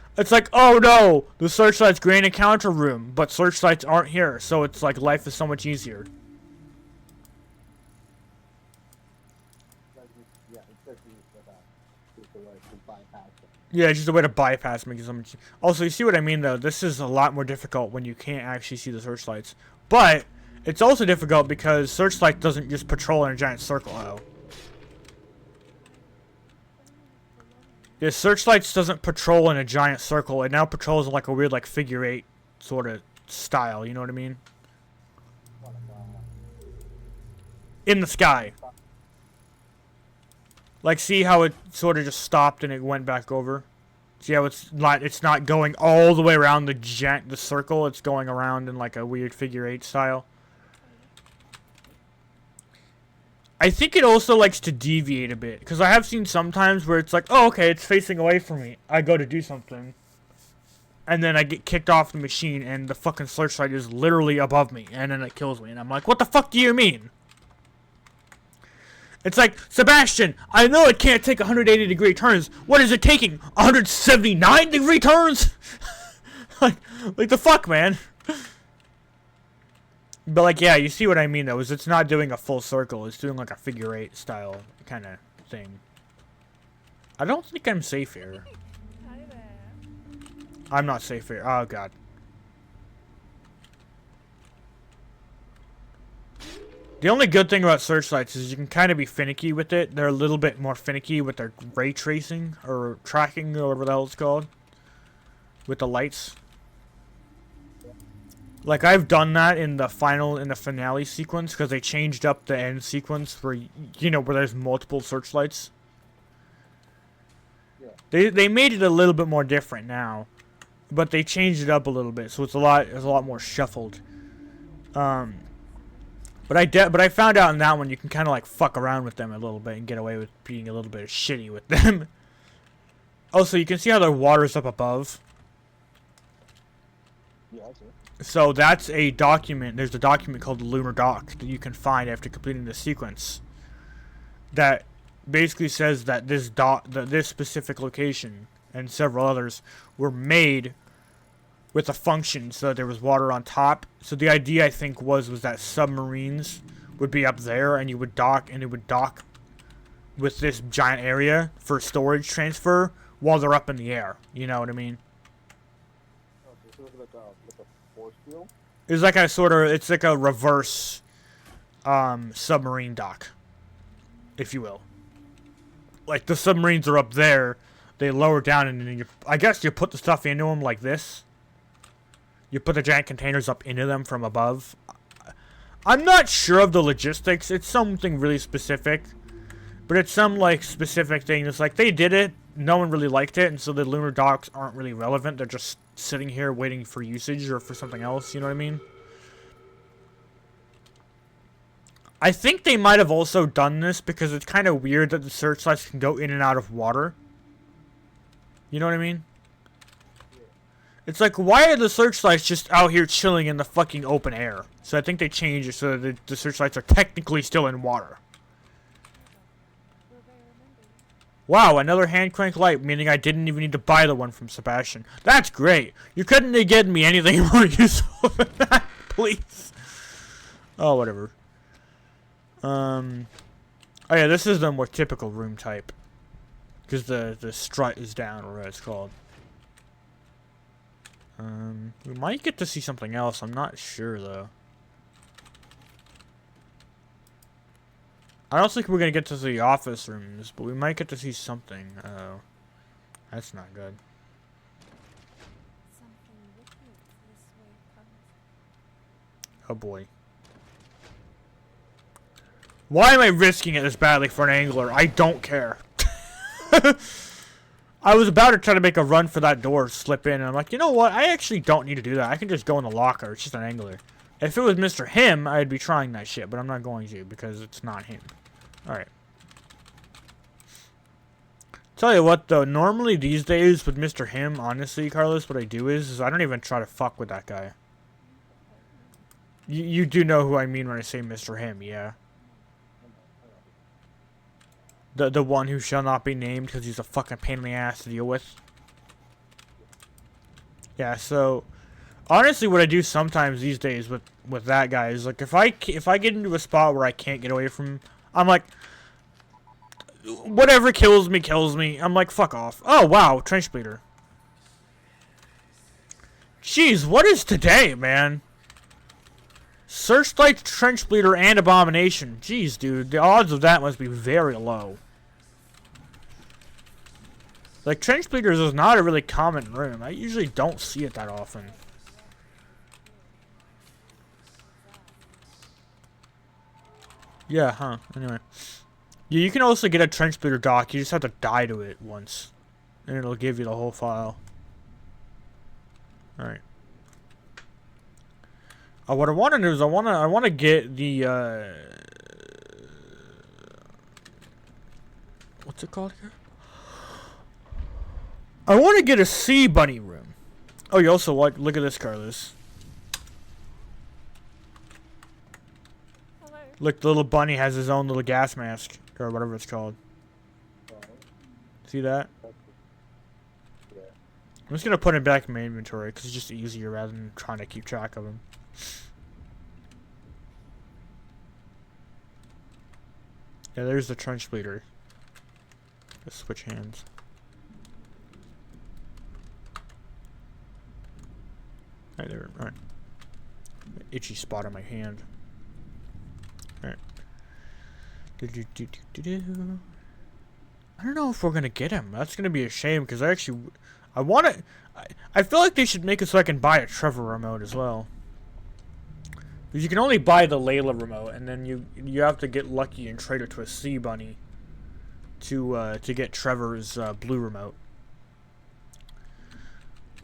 oh no, the searchlights Grand Encounter room, but searchlights aren't here, so it's like life is so much easier. Yeah, it's just a way to bypass it. Yeah, it's just a way to bypass making so much. Also, you see what I mean, though? This is a lot more difficult when you can't actually see the searchlights. But it's also difficult because searchlight doesn't just patrol in a giant circle, how? Yeah, searchlights doesn't patrol in a giant circle. It now patrols in like a weird, like, figure 8 sort of style. You know what I mean? In the sky. Like, see how it sort of just stopped and it went back over? See how it's not going all the way around the circle. It's going around in like a weird figure 8 style. I think it also likes to deviate a bit, because I have seen sometimes where it's like, oh, okay, it's facing away from me. I go to do something, and then I get kicked off the machine, and the fucking searchlight is literally above me, and then it kills me, and I'm like, what the fuck do you mean? It's like, Sebastian, I know it can't take 180-degree turns. What is it taking? 179-degree turns? like the fuck, man. But like, yeah, you see what I mean though, is it's not doing a full circle. It's doing like a figure 8 style kind of thing. I don't think I'm safe here. Hi there. I'm not safe here. Oh god. The only good thing about searchlights is you can kind of be finicky with it. They're a little bit more finicky with their ray tracing or tracking or whatever the hell it's called. With the lights. Like I've done that in the finale sequence because they changed up the end sequence where you know where there's multiple searchlights. Yeah. They made it a little bit more different now, but they changed it up a little bit, so it's a lot more shuffled. But I found out in that one you can kind of like fuck around with them a little bit and get away with being a little bit shitty with them. Also, you can see how the water's up above. Yeah, I see. So that's a document. There's a document called the Lunar Dock that you can find after completing the sequence. That basically says that this specific location and several others were made with a function so that there was water on top. So the idea I think was that submarines would be up there and you would dock and it would dock with this giant area for storage transfer while they're up in the air. You know what I mean? Okay, so it's like a force field? It's like a reverse submarine dock, if you will. Like the submarines are up there, they lower down and then I guess you put the stuff into them like this. You put the giant containers up into them from above. I'm not sure of the logistics. It's something really specific. But it's some, like, specific thing. It's like, they did it. No one really liked it. And so the lunar docks aren't really relevant. They're just sitting here waiting for usage or for something else. You know what I mean? I think they might have also done this because it's kind of weird that the searchlights can go in and out of water. You know what I mean? It's like, why are the searchlights just out here chilling in the fucking open air? So I think they changed it so that the searchlights are technically still in water. Wow, another hand crank light, meaning I didn't even need to buy the one from Sebastian. That's great. You couldn't have given me anything more useful than that, please. Oh, whatever. Oh yeah, this is the more typical room type. Because the strut is down, or what it's called. We might get to see something else. I'm not sure, though. I don't think we're going to get to see office rooms, but we might get to see something. Oh. That's not good. Oh, boy. Why am I risking it this badly for an angler? I don't care. I was about to try to make a run for that door, slip in, and I'm like, you know what? I actually don't need to do that. I can just go in the locker. It's just an angler. If it was Mr. Him, I'd be trying that shit, but I'm not going to because it's not him. Alright. Tell you what, though, normally these days with Mr. Him, honestly, Carlos, what I do is I don't even try to fuck with that guy. You do know who I mean when I say Mr. Him, yeah? The one who shall not be named because he's a fucking pain in the ass to deal with. Yeah, so honestly, what I do sometimes these days with that guy is like if I get into a spot where I can't get away from him, I'm like, whatever kills me, kills me. I'm like, fuck off. Oh wow, trench bleeder. Jeez, what is today, man? Searchlight, trench bleeder, and abomination. Jeez, dude, the odds of that must be very low. Like, trench bleeders is not a really common room. I usually don't see it that often. Yeah, huh. Anyway. Yeah, you can also get a trench bleeder dock. You just have to die to it once. And it'll give you the whole file. Alright. What I want to do is I want to get the what's it called here? I want to get a sea bunny room. Oh, you also look at this, Carlos. Hello. Look, the little bunny has his own little gas mask or whatever it's called. Oh, See that? that's yeah. I'm just gonna put it back in my inventory because it's just easier rather than trying to keep track of them. Yeah, there's the trench bleeder. Let's switch hands. Right there. Alright. Itchy spot on my hand. Alright. I don't know if we're gonna get him. That's gonna be a shame because I want to. I feel like they should make it so I can buy a Trevor remote as well. Because you can only buy the Layla remote, and then you have to get lucky and trade it to a Sea Bunny to get Trevor's blue remote.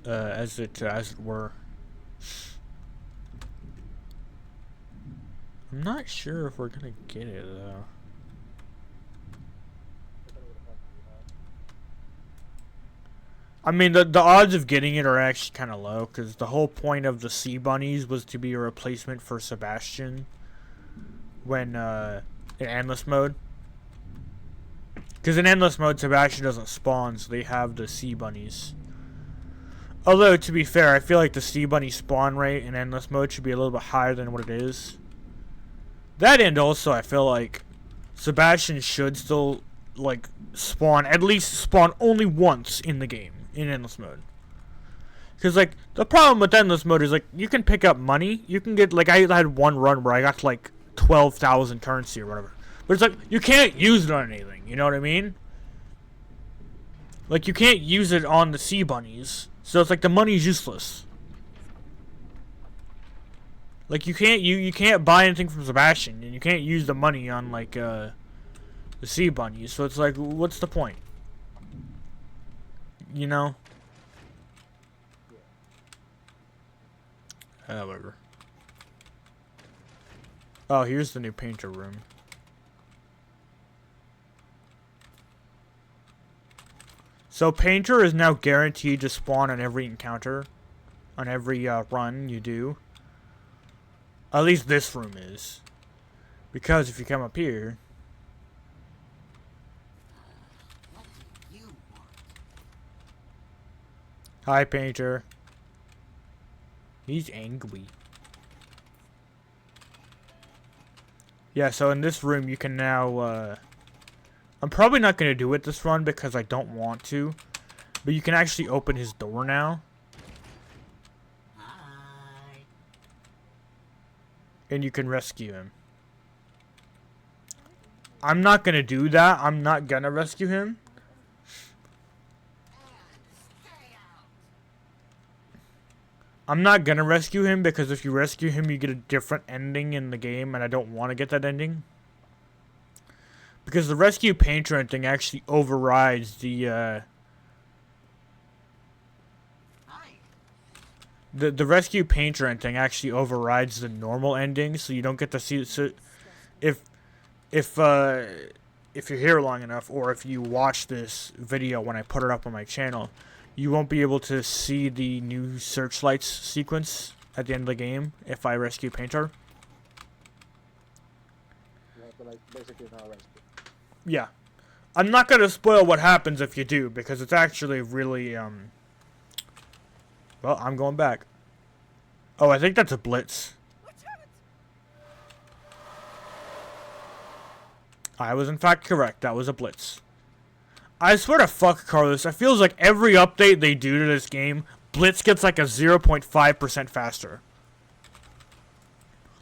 As it were. I'm not sure if we're gonna get it though. I mean, the odds of getting it are actually kind of low, because the whole point of the Sea Bunnies was to be a replacement for Sebastian when in Endless Mode. Because in Endless Mode, Sebastian doesn't spawn, so they have the Sea Bunnies. Although, to be fair, I feel like the Sea Bunny spawn rate in Endless Mode should be a little bit higher than what it is. That, and also, I feel like Sebastian should still, like, at least spawn only once in the game. In Endless Mode. Because, like, the problem with Endless Mode is, like, you can pick up money. You can get, like, I had one run where I got, like, 12,000 currency or whatever. But it's like, you can't use it on anything. You know what I mean? Like, you can't use it on the Sea Bunnies. So it's like, the money's useless. Like, you can't buy anything from Sebastian. And you can't use the money on, like, the Sea Bunnies. So it's like, what's the point? You know? However. Oh, here's the new painter room. So painter is now guaranteed to spawn on every encounter. On every run you do. At least this room is. Because if you come up here... Hi, Painter. He's angry. Yeah, so in this room you can now, I'm probably not going to do it this run because I don't want to. But you can actually open his door now. Hi. And you can rescue him. I'm not going to do that. I'm not going to rescue him. I'm not gonna rescue him because if you rescue him, you get a different ending in the game, and I don't want to get that ending. Because the rescue painter ending actually overrides the rescue painter ending actually overrides the normal ending, so you don't get to see. So if you're here long enough, or if you watch this video when I put it up on my channel, you won't be able to see the new searchlights sequence at the end of the game if I rescue Painter. You have to, like, basically not rescue. Yeah. I'm not going to spoil what happens if you do, because it's actually really, well, I'm going back. Oh, I think that's a blitz. I was in fact correct. That was a blitz. I swear to fuck, Carlos, it feels like every update they do to this game, Blitz gets like a 0.5% faster.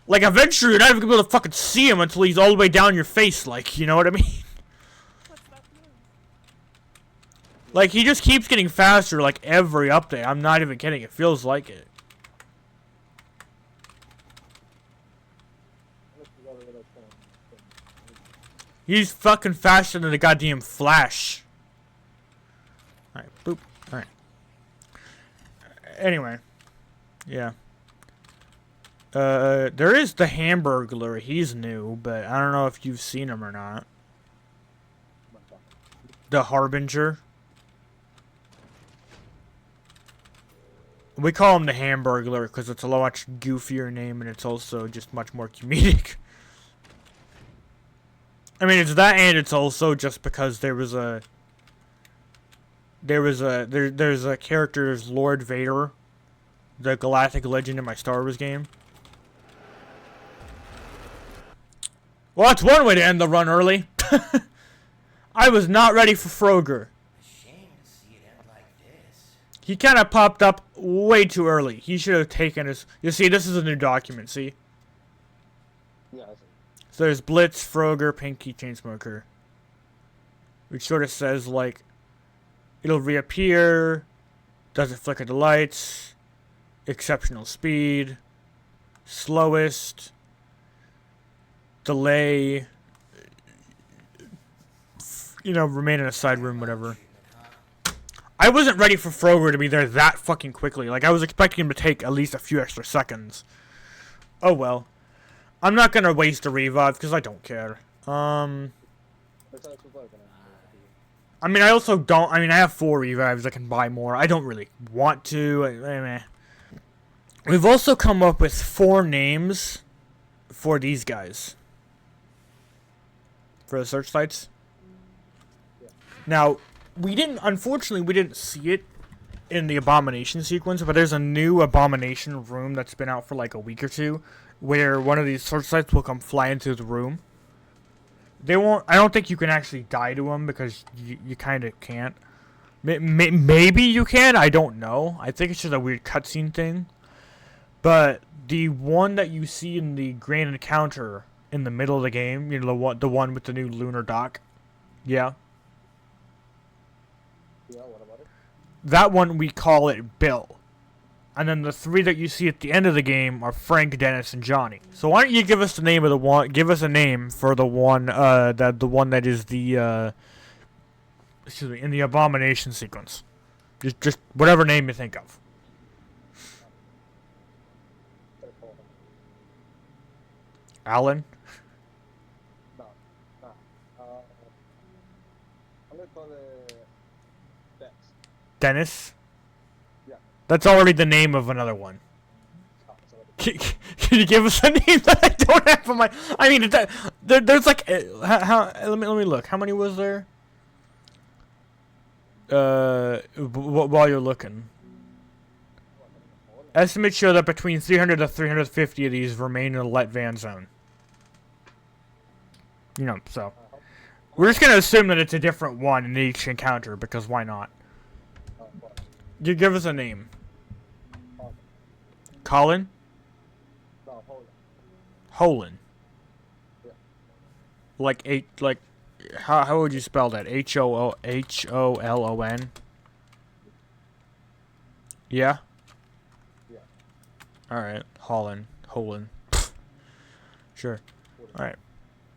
Like, eventually you're not even gonna be able to fucking see him until he's all the way down your face, like, you know what I mean? Like, he just keeps getting faster, like, every update. I'm not even kidding, it feels like it. He's fucking faster than the goddamn Flash. Alright, boop. Alright. Anyway. Yeah. There is the Hamburglar. He's new, but I don't know if you've seen him or not. The Harbinger. We call him the Hamburglar because it's a much goofier name and it's also just much more comedic. I mean, it's that, and it's also just because there's a character as Lord Vader, the galactic legend in my Star Wars game. Well, that's one way to end the run early. I was not ready for Froger. Shame to see it end like this. He kind of popped up way too early. He should have taken his... You see, this is a new document, see? Yeah, I see. So there's Blitz, Froger, Pinky, Chainsmoker. Which sort of says, like, it'll reappear, doesn't flicker the lights, exceptional speed, slowest, delay, you know, remain in a side room, whatever. I wasn't ready for Froger to be there that fucking quickly. Like, I was expecting him to take at least a few extra seconds. Oh well. I'm not gonna waste a revive, because I don't care. I mean, I also don't... I mean, I have 4 revives. I can buy more. I don't really want to. We've also come up with 4 names for these guys. For the searchlights. Now, unfortunately, we didn't see it in the Abomination sequence, but there's a new Abomination room that's been out for like a week or two, where one of these searchlights will come fly into the room. They won't... I don't think you can actually die to them, because you kind of can't. Maybe you can, I don't know. I think it's just a weird cutscene thing. But the one that you see in the Grand Encounter in the middle of the game, you know, the one with the new lunar dock. Yeah. Yeah, what about it? That one, we call it Bill. And then the 3 that you see at the end of the game are Frank, Dennis, and Johnny. So why don't you give us the name of the one? Give us a name for the one that is the excuse me, in the Abomination sequence. Just whatever name you think of. Alan? No. I'm gonna call it Dex. Dennis? Yeah. That's already the name of another one. Oh, so Can you give us a name that I don't have on my... I mean, there's like... let me look. How many was there? While you're looking. Estimates show that between 300 to 350 of these remain in the Let Van zone. You know, so... We're just gonna assume that it's a different one in each encounter, because why not? what? You give us a name. Colin. Colin? No, hold on. Holin. Yeah. Like how would you spell that? Holon? Yeah? Yeah. Alright. Holin. Sure. Alright.